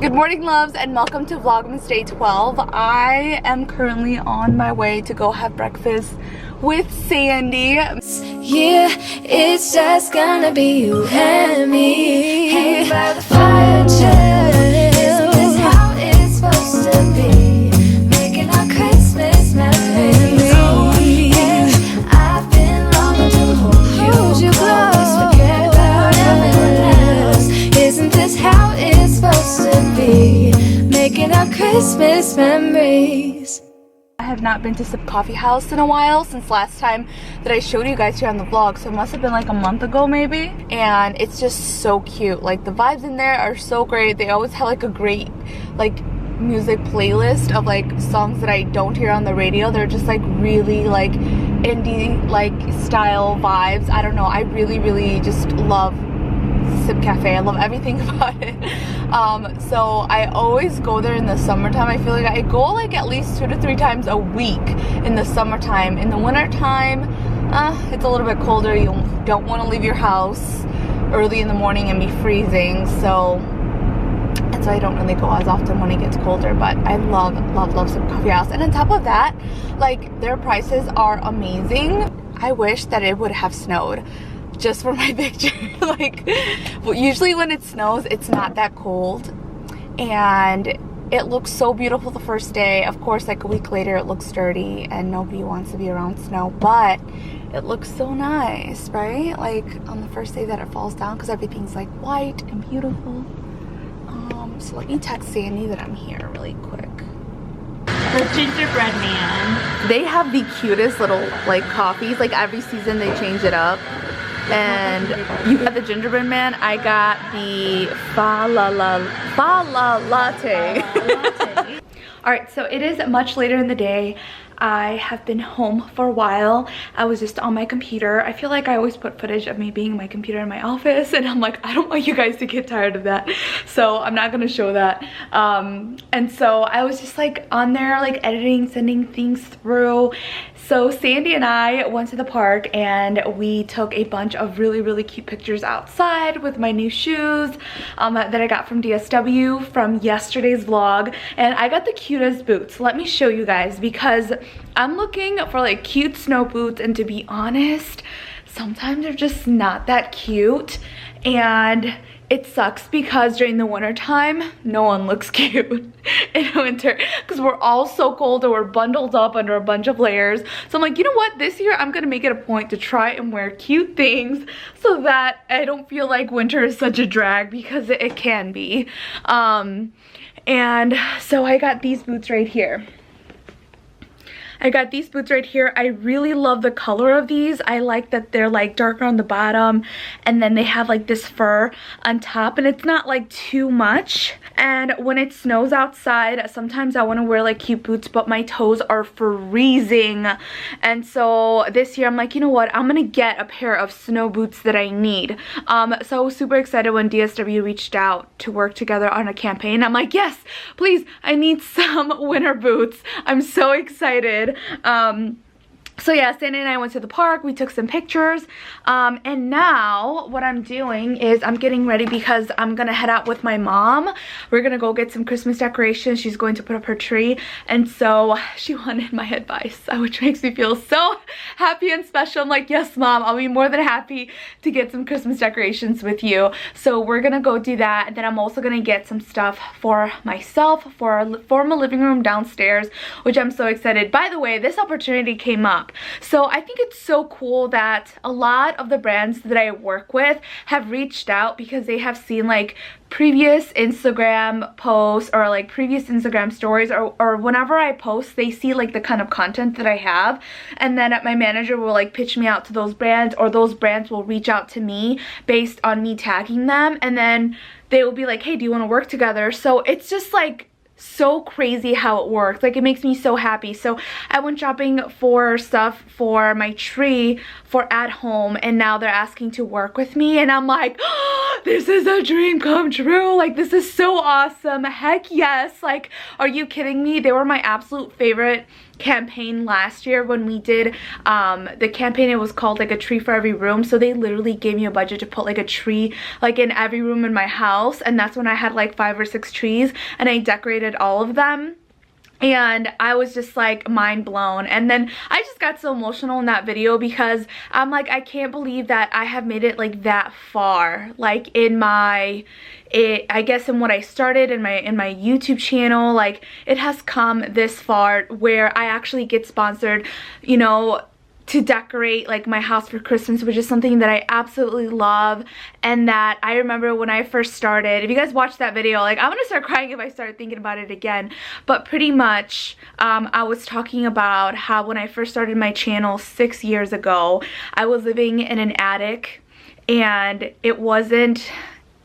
Good morning, loves, and welcome to Vlogmas Day 12. I am currently on my way to go have breakfast with Sandy. Yeah, it's just gonna be you and me. Hanging by the fire chill. Isn't this how it's supposed to be? Making our Christmas memories. Oh, yeah, I've been longing to hold you close. Forget about everyone else. Isn't this how it's supposed to be? Making our Christmas memories. I have not been to Sip Coffee House in a while since last time that I showed you guys here on the vlog, so it must have been like a month ago maybe. And it's just so cute. Like, the vibes in there are so great. They always have like a great like music playlist of like songs that I don't hear on the radio. They're just like really like indie like style vibes. I don't know, I really just love Sip Cafe. I love everything about it. So I always go there in the summertime. I feel like I go like at least 2 to 3 times a week in the summertime. In the wintertime, it's a little bit colder. You don't want to leave your house early in the morning and be freezing. So I don't really go as often when it gets colder. But I love Sip Coffee House. And on top of that, like, their prices are amazing. I wish that it would have snowed just for my picture. Like, well, usually when it snows, it's not that cold and it looks so beautiful the first day. Of course, like a week later it looks dirty and nobody wants to be around snow, but it looks so nice, right? Like on the first day that it falls down, because everything's like white and beautiful. So let me text Sandy that I'm here really quick. The gingerbread man. They have the cutest little like coffees. Like every season they change it up. And you got the gingerbread man. I got the fa la latte. All right, so it is much later in the day. I have been home for a while. I was just on my computer. I feel like I always put footage of me being in my computer in my office, and I'm like, I don't want you guys to get tired of that, so I'm not gonna show that. And so I was just like on there like editing, sending things through. So Sandy and I went to the park and we took a bunch of really cute pictures outside with my new shoes that I got from DSW from yesterday's vlog. And I got the cutest boots. Let me show you guys, because I'm looking for like cute snow boots, and to be honest, sometimes they're just not that cute. And it sucks because during the winter time, no one looks cute in winter because we're all so cold and we're bundled up under a bunch of layers. So I'm like, you know what? This year I'm gonna make it a point to try and wear cute things so that I don't feel like winter is such a drag, because it can be. And so I got these boots right here. I really love the color of these. I like that they're like darker on the bottom and then they have like this fur on top, and it's not like too much. And when it snows outside, sometimes I want to wear like cute boots, but my toes are freezing. And so this year I'm like, you know what? I'm gonna get a pair of snow boots that I need. So I was super excited when DSW reached out to work together on a campaign. I'm like, yes, please, I need some winter boots. I'm so excited. So yeah, Sandy and I went to the park, we took some pictures, and now what I'm doing is I'm getting ready because I'm gonna head out with my mom. We're gonna go get some Christmas decorations. She's going to put up her tree, and so she wanted my advice, which makes me feel so happy and special. I'm like, yes mom, I'll be more than happy to get some Christmas decorations with you. So we're gonna go do that, and then I'm also gonna get some stuff for myself for my living room downstairs, which I'm so excited. By the way, this opportunity came up. So I think it's so cool that a lot of the brands that I work with have reached out because they have seen like previous Instagram posts or like previous Instagram stories, or whenever I post, they see like the kind of content that I have, and then my manager will like pitch me out to those brands, or those brands will reach out to me based on me tagging them, and then they will be like, hey, do you want to work together? So it's just like so crazy how it works. Like, it makes me so happy. So I went shopping for stuff for my tree for at home, and now they're asking to work with me, and I'm like, oh, this is a dream come true. Like, this is so awesome. Heck yes. Like, are you kidding me? They were my absolute favorite campaign last year when we did the campaign. It was called like a tree for every room, so they literally gave me a budget to put like a tree like in every room in my house, and that's when I had like 5 or 6 trees and I decorated all of them. And I was just like mind blown. And then I just got so emotional in that video because I'm like, I can't believe that I have made it like that far, like in my I guess in what I started in my YouTube channel. Like it has come this far where I actually get sponsored, you know, to decorate like my house for Christmas, which is something that I absolutely love. And that I remember when I first started, if you guys watched that video, like I'm gonna start crying if I start thinking about it again, but pretty much I was talking about how when I first started my channel 6 years ago, I was living in an attic and it wasn't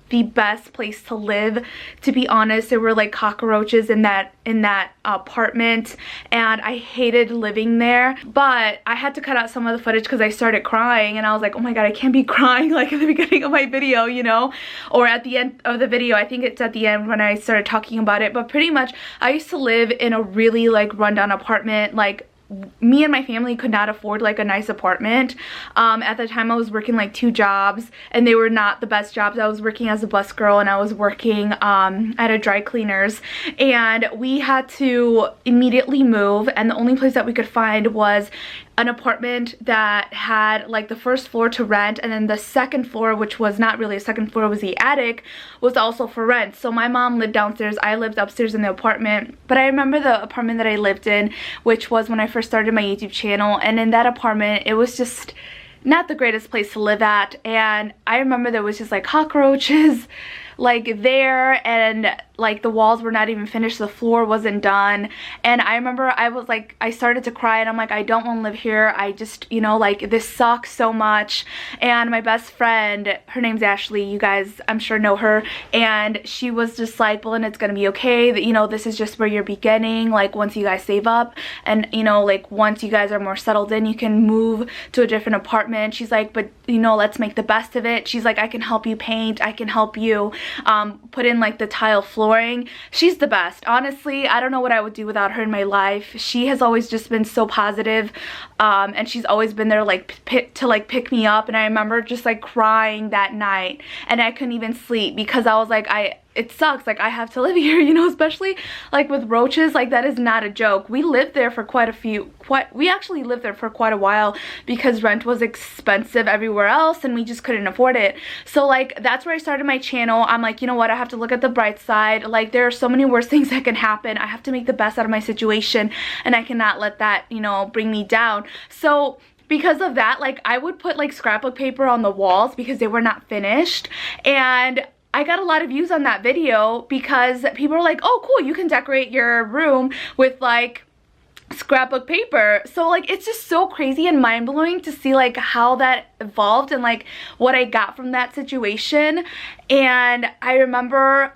the best place to live, to be honest. There were like cockroaches in that apartment and I hated living there. But I had to cut out some of the footage because I started crying and I was like, oh my god, I can't be crying like at the beginning of my video, you know, or at the end of the video. I think it's at the end when I started talking about it. But pretty much I used to live in a really like rundown apartment. Like me and my family could not afford like a nice apartment. At the time I was working like 2 jobs and they were not the best jobs. I was working as a bus girl and I was working at a dry cleaners, and we had to immediately move, and the only place that we could find was an apartment that had like the first floor to rent, and then the second floor, which was not really a second floor, was the attic, was also for rent. So my mom lived downstairs, I lived upstairs in the apartment. But I remember the apartment that I lived in, which was when I first started my YouTube channel, and in that apartment it was just not the greatest place to live at. And I remember there was just like cockroaches like there, and like the walls were not even finished, the floor wasn't done. And I remember I was like, I started to cry and I'm like, I don't want to live here. I just, you know, like this sucks so much. And my best friend, her name's Ashley, you guys I'm sure know her, and she was just like, Belinda, it's gonna be okay, that, you know, this is just where you're beginning. Like once you guys save up and, you know, like once you guys are more settled in, you can move to a different apartment. She's like, but you know, let's make the best of it. She's like, I can help you paint, I can help you put in like the tile flooring. She's the best. Honestly, I don't know what I would do without her in my life. She has always just been so positive, and she's always been there like to pick me up. And I remember just like crying that night and I couldn't even sleep because I was like, it sucks, like I have to live here, you know, especially like with roaches. Like that is not a joke. We lived there for we actually lived there for quite a while because rent was expensive everywhere else and we just couldn't afford it. So like that's where I started my channel. I'm like, you know what, I have to look at the bright side. Like there are so many worse things that can happen. I have to make the best out of my situation and I cannot let that, you know, bring me down. So because of that, like I would put like scrapbook paper on the walls because they were not finished, and I got a lot of views on that video because people were like, oh cool, you can decorate your room with like scrapbook paper. So like it's just so crazy and mind-blowing to see like how that evolved and like what I got from that situation. And I remember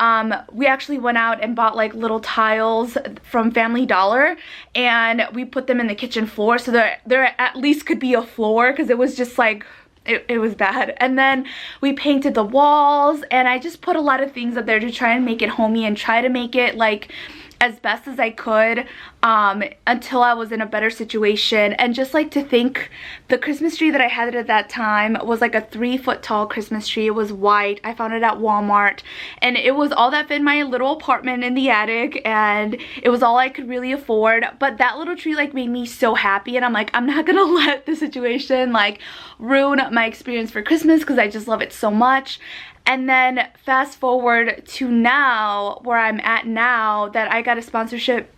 we actually went out and bought like little tiles from Family Dollar and we put them in the kitchen floor so there at least could be a floor, because it was just like it was bad. And then we painted the walls and I just put a lot of things up there to try and make it homey and try to make it like as best as I could until I was in a better situation. And just like to think, the Christmas tree that I had at that time was like a 3-foot tall Christmas tree. It was white. I found it at Walmart and it was all that fit in my little apartment in the attic, and it was all I could really afford. But that little tree like made me so happy, and I'm like, I'm not gonna let the situation like ruin my experience for Christmas because I just love it so much. And then fast forward to now, where I'm at now, that I got a sponsorship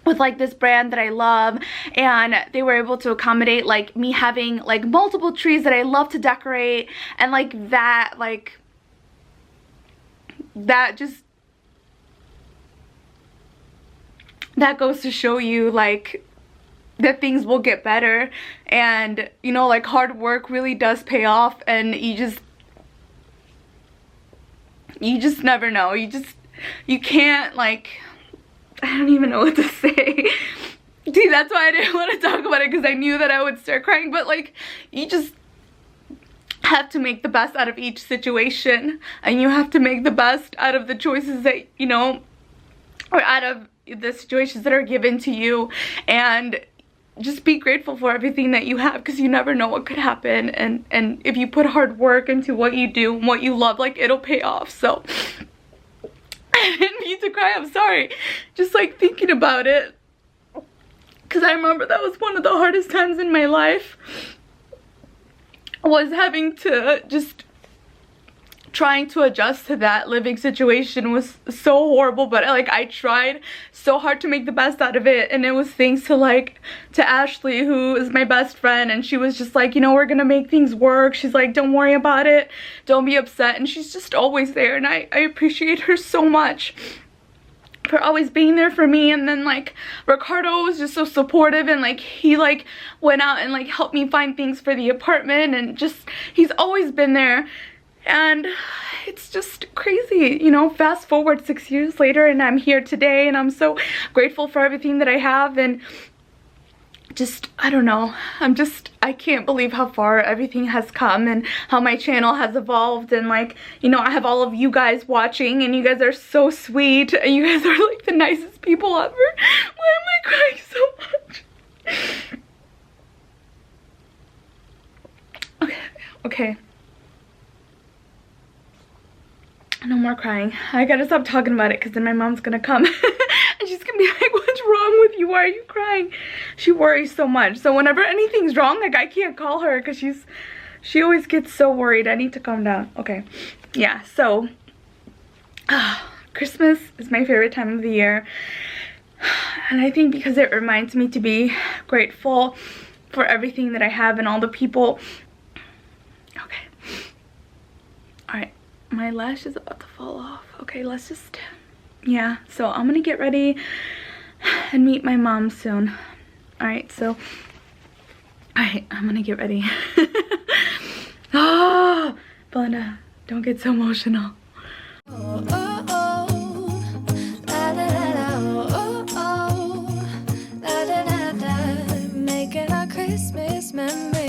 with like this brand that I love, and they were able to accommodate like me having like multiple trees that I love to decorate, and like that just that goes to show you like that things will get better, and you know, like hard work really does pay off, and you just never know. You can't, like, I don't even know what to say. See, that's why I didn't want to talk about it, because I knew that I would start crying. But like, you just have to make the best out of each situation, and you have to make the best out of the choices that, you know, or out of, the situations that are given to you, and just be grateful for everything that you have, because you never know what could happen. And if you put hard work into what you do and what you love, like, it'll pay off. So I didn't mean to cry, I'm sorry. Just like thinking about it, because I remember that was one of the hardest times in my life, was having to just trying to adjust to that living situation. Was so horrible, but like I tried so hard to make the best out of it. And it was thanks to Ashley, who is my best friend, and she was just like, you know, we're gonna make things work. She's like, don't worry about it, don't be upset. And she's just always there, and I appreciate her so much for always being there for me. And then like Ricardo was just so supportive, and like he like went out and like helped me find things for the apartment, and just he's always been there. And it's just crazy, you know, fast forward 6 years later, and I'm here today, and I'm so grateful for everything that I have. And just, I don't know, I can't believe how far everything has come, and how my channel has evolved. And like, you know, I have all of you guys watching, and you guys are so sweet, and you guys are like the nicest people ever. Why am I crying so much? Okay. No more crying. I gotta stop talking about it, because then my mom's gonna come and she's gonna be like, what's wrong with you? Why are you crying? She worries so much. So whenever anything's wrong, like I can't call her, because she always gets so worried. I need to calm down. Okay. Yeah, so Christmas is my favorite time of the year. And I think because it reminds me to be grateful for everything that I have and all the people. Okay. Alright. My lash is about to fall off. Okay, let's just, yeah, so I'm gonna get ready and meet my mom soon. Alright, so, alright, I'm gonna get ready. Oh, Belinda, don't get so emotional. Oh, oh, oh. La, la, la, la. Oh, oh, oh. La, la, la, la. Making our Christmas memories.